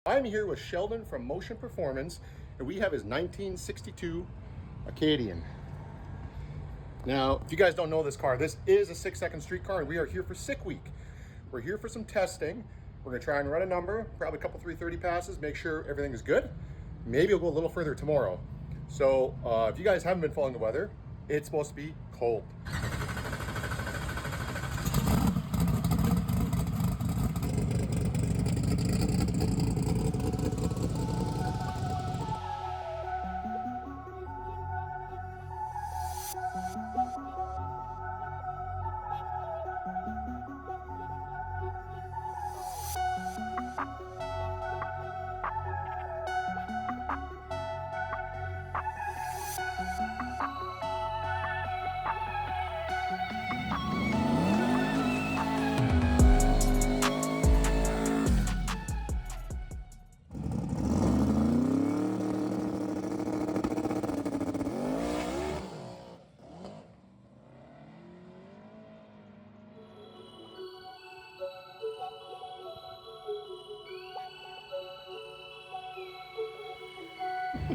I'm here with Sheldon from Motion Performance, and we have his 1962 Acadian. Now, if you guys don't know this car, this is a 6-second street car, and we are here for SickWeek. We're here for some testing. We're gonna try and run a number, probably a couple 330 passes, make sure everything is good. Maybe we'll go a little further tomorrow. So if you guys haven't been following the weather, it's supposed to be cold.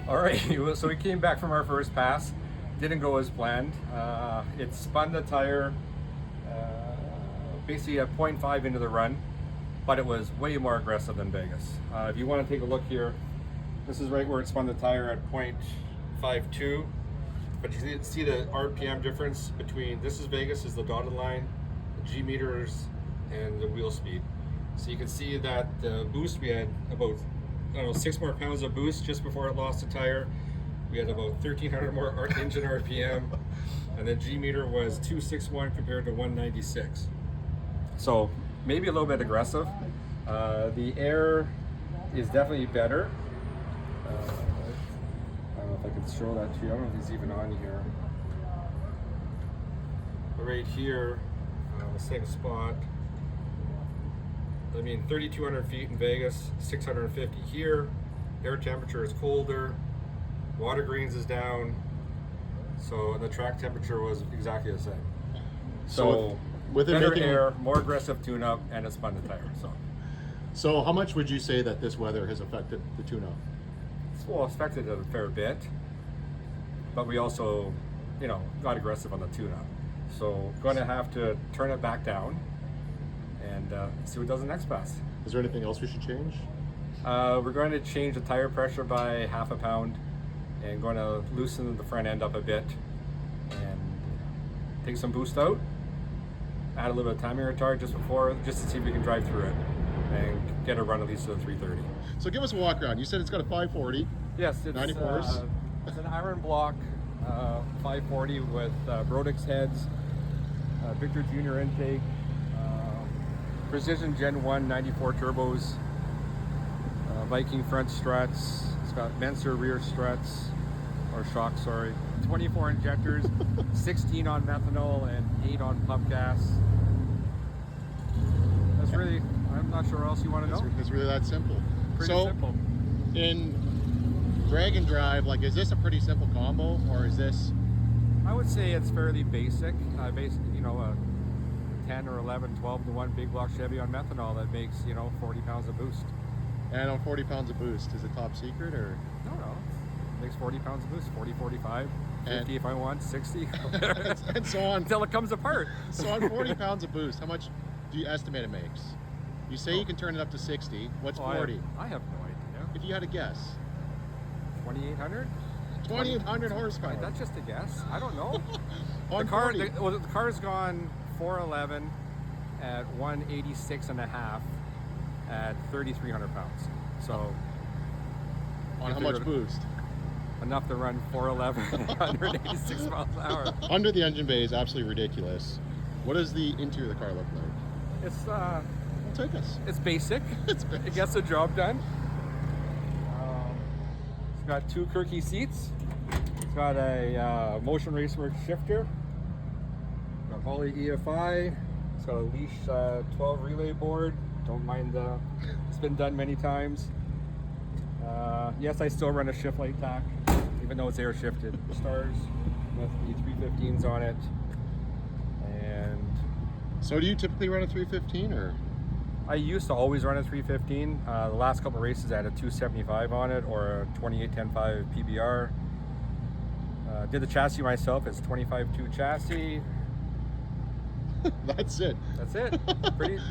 All right, so we came back from our first pass. Didn't go as planned. It spun the tire basically at 0.5 into the run, but it was way more aggressive than Vegas. If you want to take a look here, this is right where it spun the tire at 0.52, but you see the RPM difference between, this is Vegas, is the dotted line, the G meters, and the wheel speed. So you can see that the boost, we had about 6 more pounds of boost just before it lost the tire. We had about 1,300 more engine RPM, and the G meter was 261 compared to 196. So maybe a little bit aggressive. The air is definitely better. I don't know if I can show that to you. I don't know if it's even on here. But right here, the same spot. I mean, 3,200 feet in Vegas, 650 here. Air temperature is colder. Water greens is down. So the track temperature was exactly the same. So with it better making air, more aggressive tune-up, and it spun the tire. So how much would you say that this weather has affected the tune-up? Well, affected it a fair bit, but we also, got aggressive on the tune-up. So going to have to turn it back down and see what does the next pass. Is there anything else we should change? We're going to change the tire pressure by 1/2 pound and going to loosen the front end up a bit and take some boost out, add a little bit of timing retard just to see if we can drive through it and get a run at least to the 330. So give us a walk around. You said it's got a 540. Yes, it's 94s. It's an iron block 540 with Brodix heads, Victor Jr. intake, Precision Gen 1 94 turbos, Viking front struts. It's got Menser rear struts, or shocks, sorry. 24 injectors, 16 on methanol and 8 on pump gas. That's really, I'm not sure what else you want to know. It's really that simple. Pretty simple. In drag and drive, is this a pretty simple combo, or is this? I would say it's fairly basic. Basically, a 10 or 11, 12 to 1 big block Chevy on methanol that makes, 40 pounds of boost. And on 40 pounds of boost, is it top secret or? No. It makes 40 pounds of boost, 40, 45, 50 if I want, 60. And so on. Until it comes apart. So on 40 pounds of boost, how much do you estimate it makes? You say you can turn it up to 60. What's 40? I have no idea. If you had a guess. 2,800? 2,800 horsepower. That's just a guess. I don't know. On the car's gone 411 at 186 and a half at 3,300 pounds. So on how much boost? Enough to run 411 at 186 miles an hour. Under the engine bay is absolutely ridiculous. What does the interior of the car look like? It's take us. It's basic. It's basic. It gets the job done. It's got 2 Kirky seats. It's got a Motion Raceworks shifter. Got Holley EFI. It's got a Leash 12 relay board. Don't mind it's been done many times. Yes, I still run a shift light tack, even though it's air shifted. Stars with the 315s on it. And so do you typically run a 315 or? I used to always run a 315. The last couple of races I had a 275 on it or a 2810.5 PBR. Did the chassis myself. It's 25.2 chassis. That's it. That's it.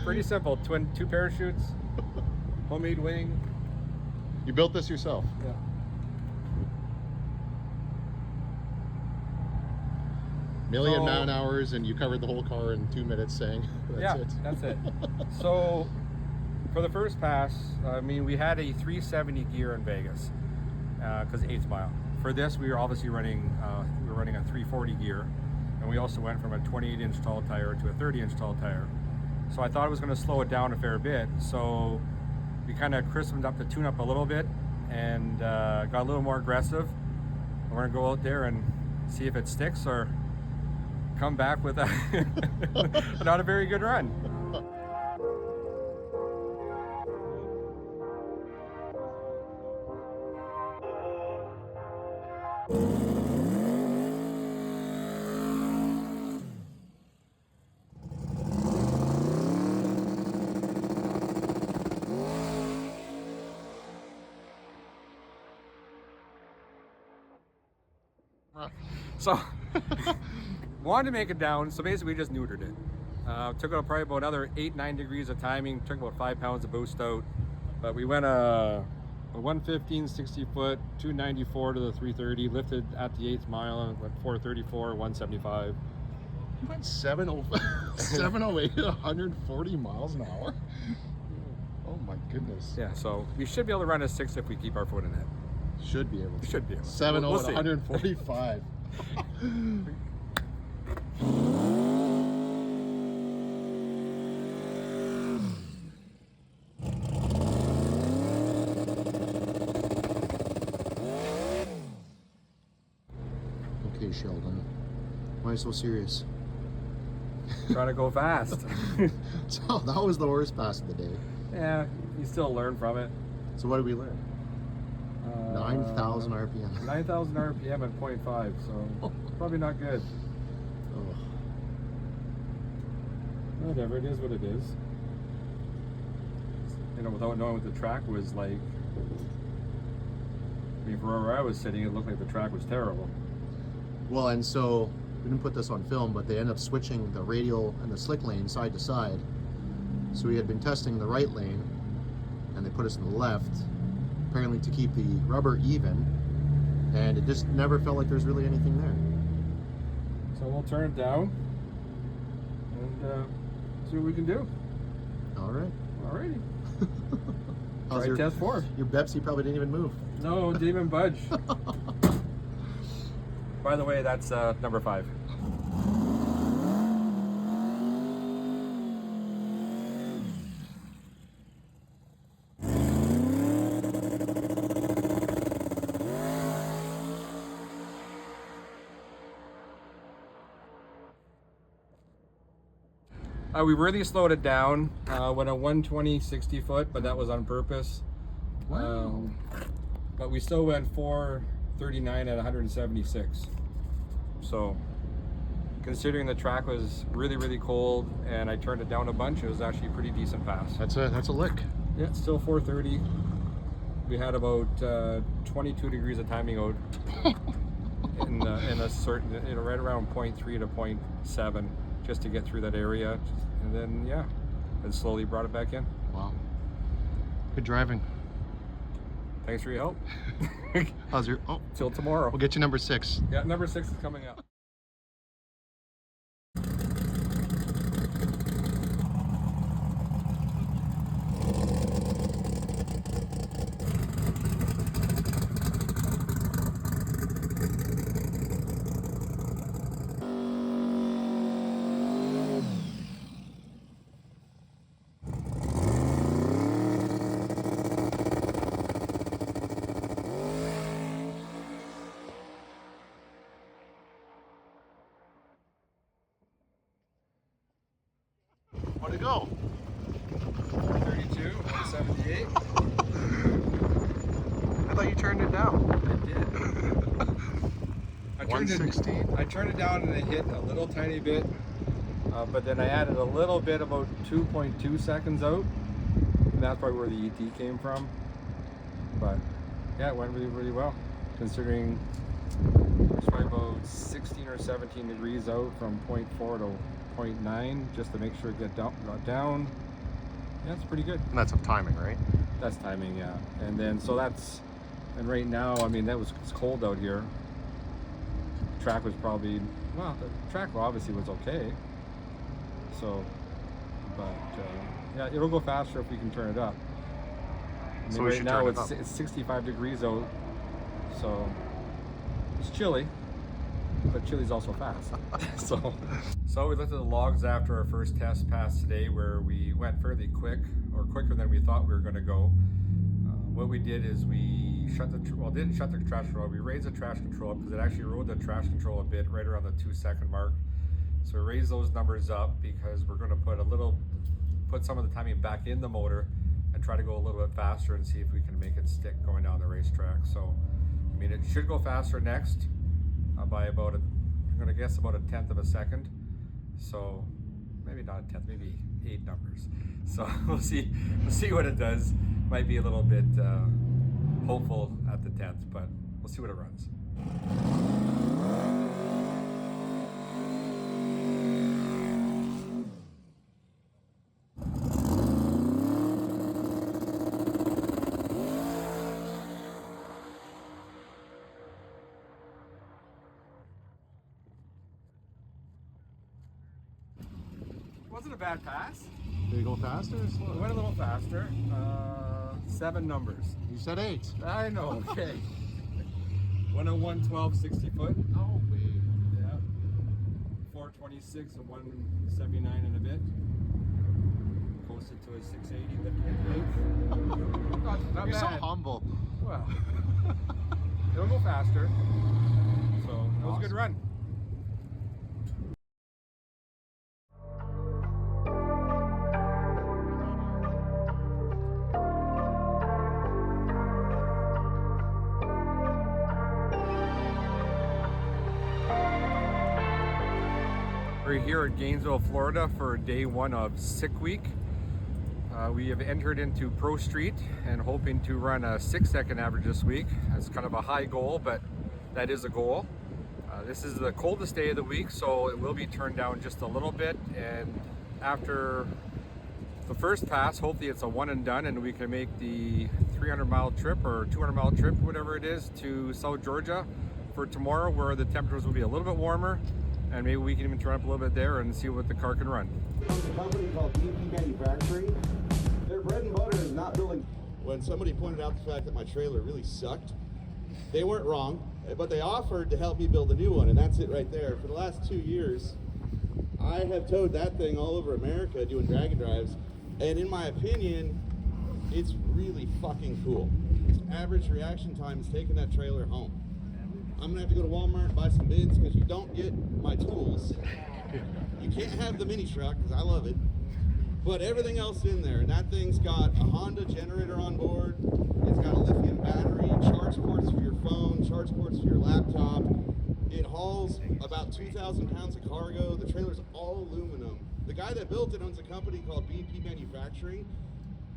Pretty simple. Two parachutes, homemade wing. You built this yourself? Yeah. Million man hours, and you covered the whole car in 2 minutes saying that's it. That's it. So for the first pass, I mean, we had a 370 gear in Vegas because 8th mile. For this, we were obviously running a 340 gear, and we also went from a 28-inch tall tire to a 30-inch tall tire. So I thought it was going to slow it down a fair bit. So we kind of crispened up the tune-up a little bit and got a little more aggressive. We're going to go out there and see if it sticks or come back with a not a very good run. So wanted to make it down, so basically we just neutered it. Took out probably about another 8-9 degrees of timing, took about 5 pounds of boost out, but we went a 115 60 foot 294 to the 330, lifted at the 8th mile, went 434 175. You went 708 at 140 miles an hour. Oh my goodness. Yeah, so we should be able to run a 6 if we keep our foot in it. Should be able to. We should be able to. 7 We'll at 145. Okay, Sheldon. Why so serious? Trying to go fast. So that was the worst pass of the day. Yeah, you still learn from it. So what did we learn? 9,000 RPM. 9,000 RPM at 0.5, so probably not good. Oh. Whatever, it is what it is. You know, without knowing what the track was like, I mean, for where I was sitting, it looked like the track was terrible. Well, and so, we didn't put this on film, but they ended up switching the radial and the slick lane side to side. So we had been testing the right lane, and they put us in the left, apparently to keep the rubber even, and it just never felt like there's really anything there. So we'll turn it down and see what we can do. All right. Alrighty. How's Try test 4. Your Bepsi probably didn't even move. No, didn't even budge. By the way, that's number 5. We really slowed it down. Went a 120 60 foot, but that was on purpose. Wow. But we still went 439 at 176. So considering the track was really cold and I turned it down a bunch, it was actually a pretty decent pass. That's a lick. Yeah, still 430. We had about 22 degrees of timing out in a certain, right around 0.3 to 0.7, just to get through that area. And then, yeah, and slowly brought it back in. Wow. Good driving. Thanks for your help. How's your, oh. Till tomorrow. We'll get you number 6. Yeah, number 6 is coming up. Where'd it go? 32, 178. I thought you turned it down. I did. I turned it down and it hit a little tiny bit, but then I added a little bit, about 2.2 seconds out, And that's probably where the ET came from. But yeah, it went really, really well, considering it's probably about 16 or 17 degrees out from 0.4 to 0.9, just to make sure it got down. Yeah, it's pretty good. And that's of timing, right? That's timing, yeah. And then, so that's, and right now, I mean, it's cold out here. The track was probably, well, the track obviously was okay. So, but yeah, it'll go faster if we can turn it up. I mean, So we right should now turn it up. it's 65 degrees out, so it's chilly, but chilly's also fast. So we looked at the logs after our first test pass today, where we went fairly quick, or quicker than we thought we were going to go. What we did is we didn't shut the trash control. We raised the trash control up because it actually rode the trash control a bit right around the 2-second mark. So we raised those numbers up because we're going to put some of the timing back in the motor and try to go a little bit faster and see if we can make it stick going down the racetrack. So, I mean, it should go faster next by about, I'm going to guess about 1/10 of a second. So maybe not 1/10, maybe 8 numbers. So we'll see what it does. Might be a little bit hopeful at the 10th, but we'll see what it runs. Wasn't a bad pass. Did it go faster or slower? It went a little faster. 7 numbers. You said 8. I know, okay. 101, 12, 60 foot. Oh, wait. Yeah. 426 and 179 and a bit. Coasted to a 680, not You're bad. so humble. Well, it'll go faster. So it was a good run. We're here at Gainesville, Florida for day 1 of SickWeek. We have entered into ProStreet and hoping to run a 6-second average this week. It's kind of a high goal, but that is a goal. This is the coldest day of the week, so it will be turned down just a little bit. And after the first pass, hopefully it's a one and done and we can make the 300-mile trip or 200-mile trip, whatever it is, to South Georgia for tomorrow, where the temperatures will be a little bit warmer. And maybe we can even turn up a little bit there and see what the car can run. There's a company called BP Manufacturing. Their bread and butter is not building. When somebody pointed out the fact that my trailer really sucked, they weren't wrong, but they offered to help me build a new one, and that's it right there. For the last 2 years, I have towed that thing all over America doing drag and drives, and in my opinion, it's really fucking cool. Average reaction time is taking that trailer home. I'm gonna have to go to Walmart and buy some bins because you don't get my tools. You can't have the mini truck because I love it, but everything else in there. And that thing's got a Honda generator on board. It's got a lithium battery, charge ports for your phone, charge ports for your laptop. It hauls about 2,000 pounds of cargo. The trailer's all aluminum. The guy that built it owns a company called BP Manufacturing.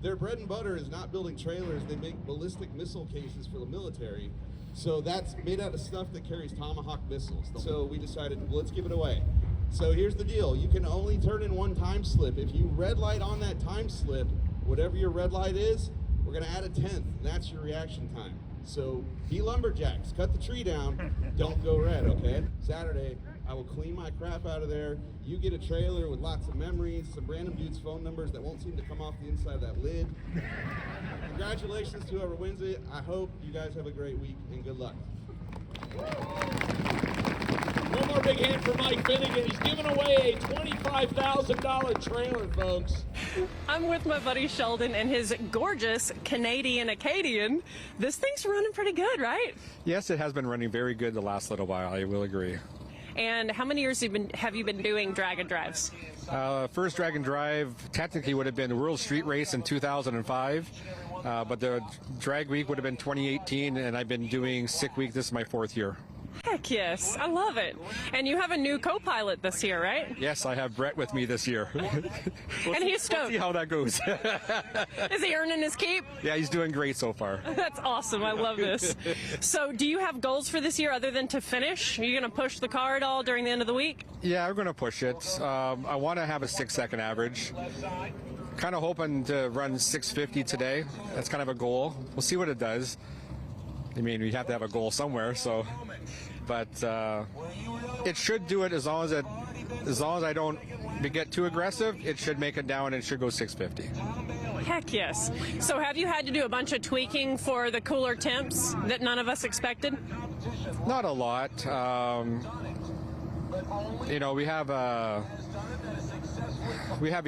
Their bread and butter is not building trailers. They make ballistic missile cases for the military. So that's made out of stuff that carries Tomahawk missiles. So we decided, well, let's give it away. So here's the deal. You can only turn in 1 time slip. If you red light on that time slip, whatever your red light is, we're gonna add a 10th. That's your reaction time. So be lumberjacks, cut the tree down, don't go red, okay? Saturday, I will clean my crap out of there. You get a trailer with lots of memories, some random dude's phone numbers that won't seem to come off the inside of that lid. Congratulations to whoever wins it. I hope you guys have a great week and good luck. One more big hand for Mike Finnegan. He's giving away a $25,000 trailer, folks. I'm with my buddy Sheldon and his gorgeous Canadian Acadian. This thing's running pretty good, right? Yes, it has been running very good the last little while, I will agree. And how many years have you been doing drag and drives? First drag and drive technically would have been the World Street Race in 2005, but the drag week would have been 2018, and I've been doing SickWeek. This is my 4th year. Okay, Heck yes, I love it. And you have a new co-pilot this year, right? Yes, I have Brett with me this year. And he's stoked. We'll see how that goes. Is he earning his keep? Yeah, he's doing great so far. That's awesome. I love this. So do you have goals for this year other than to finish? Are you going to push the car at all during the end of the week? Yeah, we're going to push it. I want to have a 6-second average. Kind of hoping to run 650 today. That's kind of a goal. We'll see what it does. I mean, we have to have a goal somewhere, so. But it should do it as long as I don't get too aggressive. It should make it down and it should go 650. Heck yes. So have you had to do a bunch of tweaking for the cooler temps that none of us expected? Not a lot. You know, we have a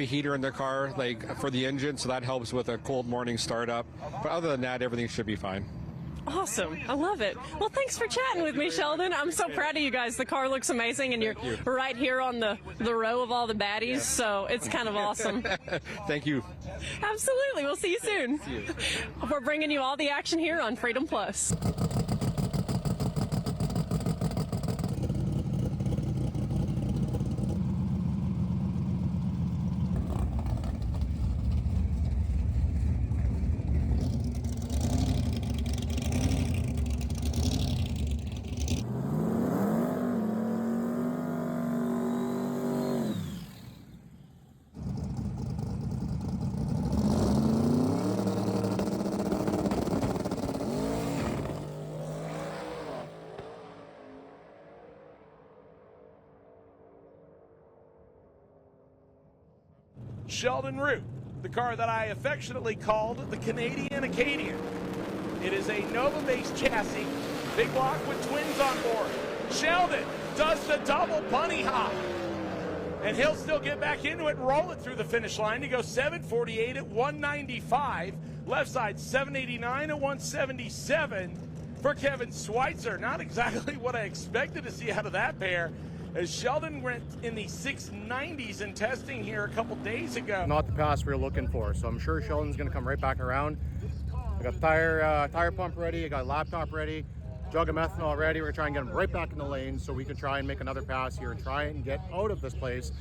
heater in the car, like for the engine, so that helps with a cold morning startup. But other than that, everything should be fine. Awesome. I love it. Well, thanks for chatting with me, Sheldon. I'm so proud of you guys. The car looks amazing, and you're right here on the row of all the baddies, so it's kind of awesome. Thank you. Absolutely. We'll see you soon. We're bringing you all the action here on Freedom Plus. Sheldon Root, the car that I affectionately called the Canadian Acadian. It is a Nova-based chassis, big block with twins on board. Sheldon does the double bunny hop, and he'll still get back into it and roll it through the finish line to go 748 at 195. Left side 789 at 177 for Kevin Schweitzer. Not exactly what I expected to see out of that pair, as Sheldon went in the 690s in testing here a couple days ago. Not the pass we were looking for, so I'm sure Sheldon's going to come right back around. I got tire pump ready, I got laptop ready, jug of methanol ready. We're going to try and get him right back in the lane so we can try and make another pass here and try and get out of this place.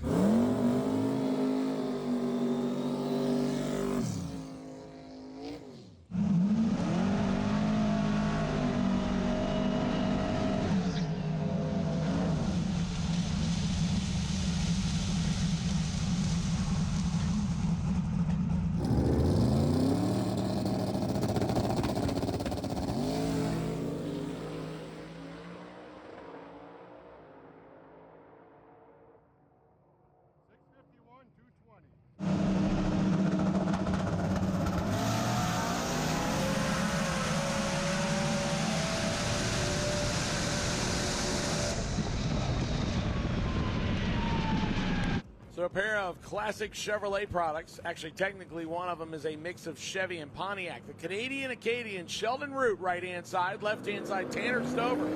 So a pair of classic Chevrolet products. Actually, technically, one of them is a mix of Chevy and Pontiac. The Canadian Acadian, Sheldon Root, right-hand side, left-hand side, Tanner Stover.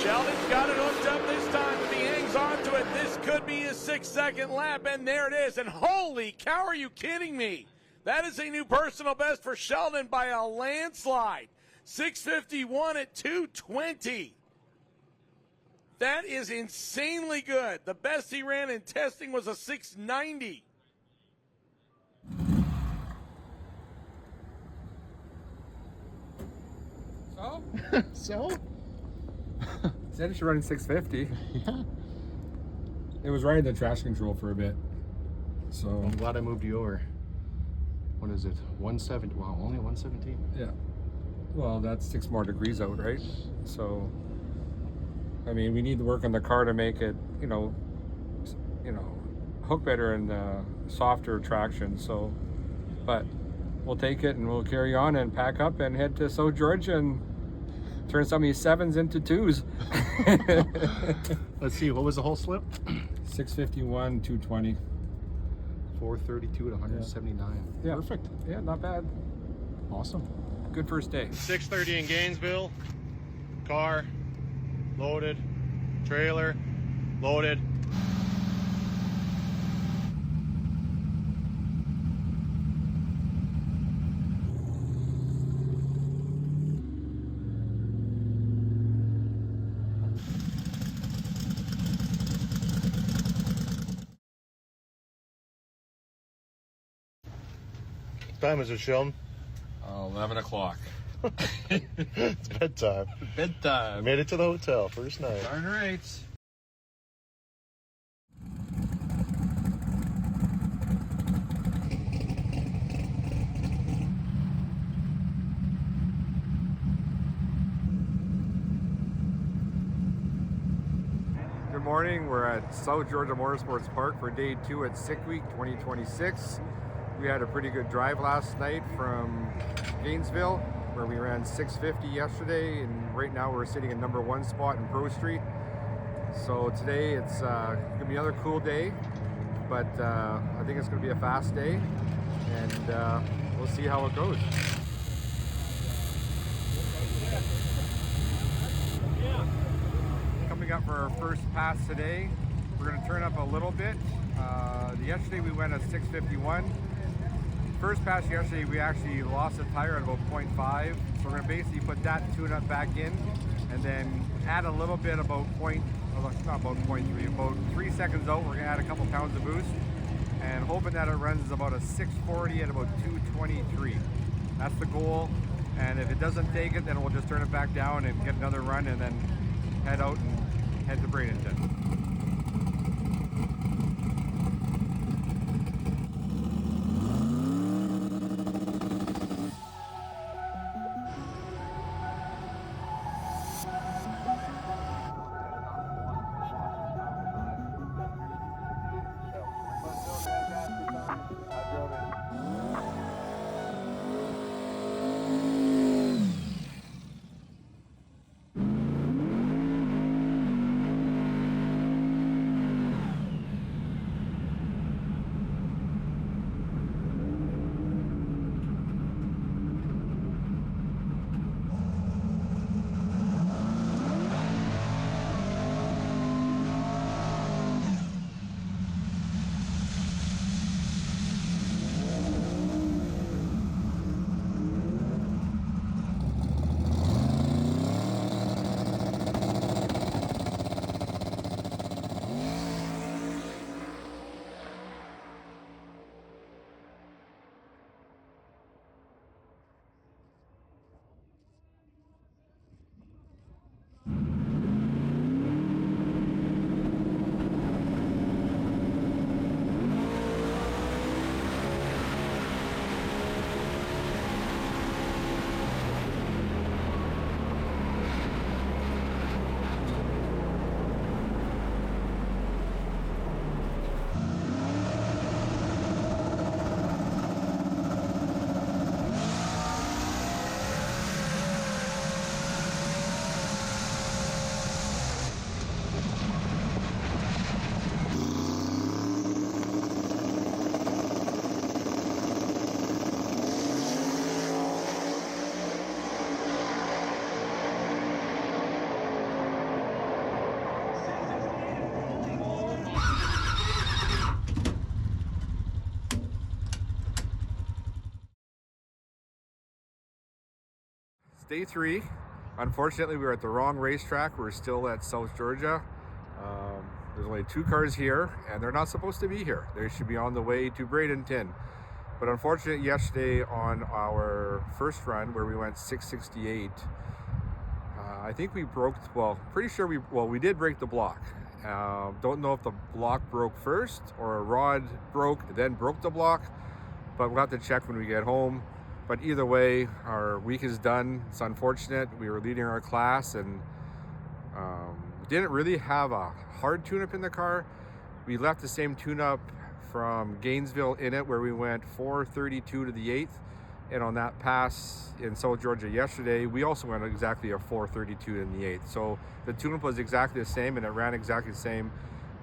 Sheldon's got it hooked up this time, but he hangs on to it. This could be his 6-second lap, and there it is. And holy cow, are you kidding me? That is a new personal best for Sheldon by a landslide. 6:51 at 2:20. That is insanely good. The best he ran in testing was a 690. So? So? Said it should run in 650. Yeah. It was right in the traction control for a bit. So I'm glad I moved you over. What is it? 170. Wow, only 117. yeah. Well, that's 6 more degrees out, right? So I mean, we need to work on the car to make it, you know, hook better and softer traction. So, but we'll take it and we'll carry on and pack up and head to South Georgia and turn some of these 7s into 2s. Let's see, what was the whole slip? 651, 220. 432 to 179. Yeah. Perfect. Yeah, not bad. Awesome. Good first day. 6:30 in Gainesville. Car loaded. Trailer loaded. time is it, Sheldon? 11 o'clock. It's bedtime. Bedtime. I made it to the hotel first night. Darn right. Good morning. We're at South Georgia Motorsports Park for day 2 at SickWeek 2026. We had a pretty good drive last night from Gainesville, where we ran 650 yesterday, and right now we're sitting in number 1 spot in ProStreet. So today it's gonna be another cool day, but I think it's gonna be a fast day, and we'll see how it goes. Coming up for our first pass today, we're gonna turn up a little bit. Yesterday we went at 651. First pass yesterday, we actually lost a tire at about 0.5. So we're gonna basically put that tune-up back in and then add a little bit about not about 0.3, about 3 seconds out, we're gonna add a couple pounds of boost and hoping that it runs about a 640 at about 223. That's the goal. And if it doesn't take it, then we'll just turn it back down and get another run and then head out and head to Bradenton. Day 3. Unfortunately, we were at the wrong racetrack. We're still at South Georgia. There's only 2 cars here, and they're not supposed to be here. They should be on the way to Bradenton. But unfortunately, yesterday on our first run, where we went 668, I think we broke, pretty sure we did break the block. Don't know if the block broke first or a rod broke, then broke the block, but we'll have to check when we get home. But either way, our week is done. It's unfortunate. We were leading our class and didn't really have a hard tune-up in the car. We left the same tune-up from Gainesville in it, where we went 432 to the 8th. And on that pass in South Georgia yesterday, we also went exactly a 432 in the 8th. So the tune-up was exactly the same and it ran exactly the same.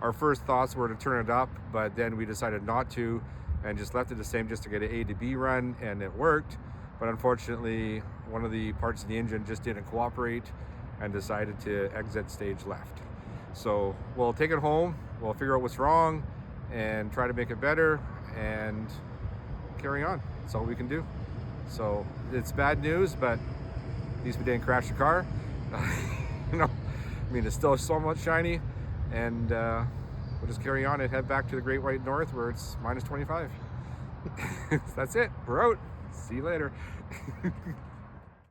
Our first thoughts were to turn it up, but then we decided not to and just left it the same just to get an A to B run, and it worked. But unfortunately, one of the parts of the engine just didn't cooperate and decided to exit stage left. So we'll take it home, we'll figure out what's wrong and try to make it better and carry on. That's all we can do. So it's bad news, but at least we didn't crash the car. It's still somewhat shiny, and we'll just carry on and head back to the Great White North, where it's minus 25. That's it. We're out. See you later.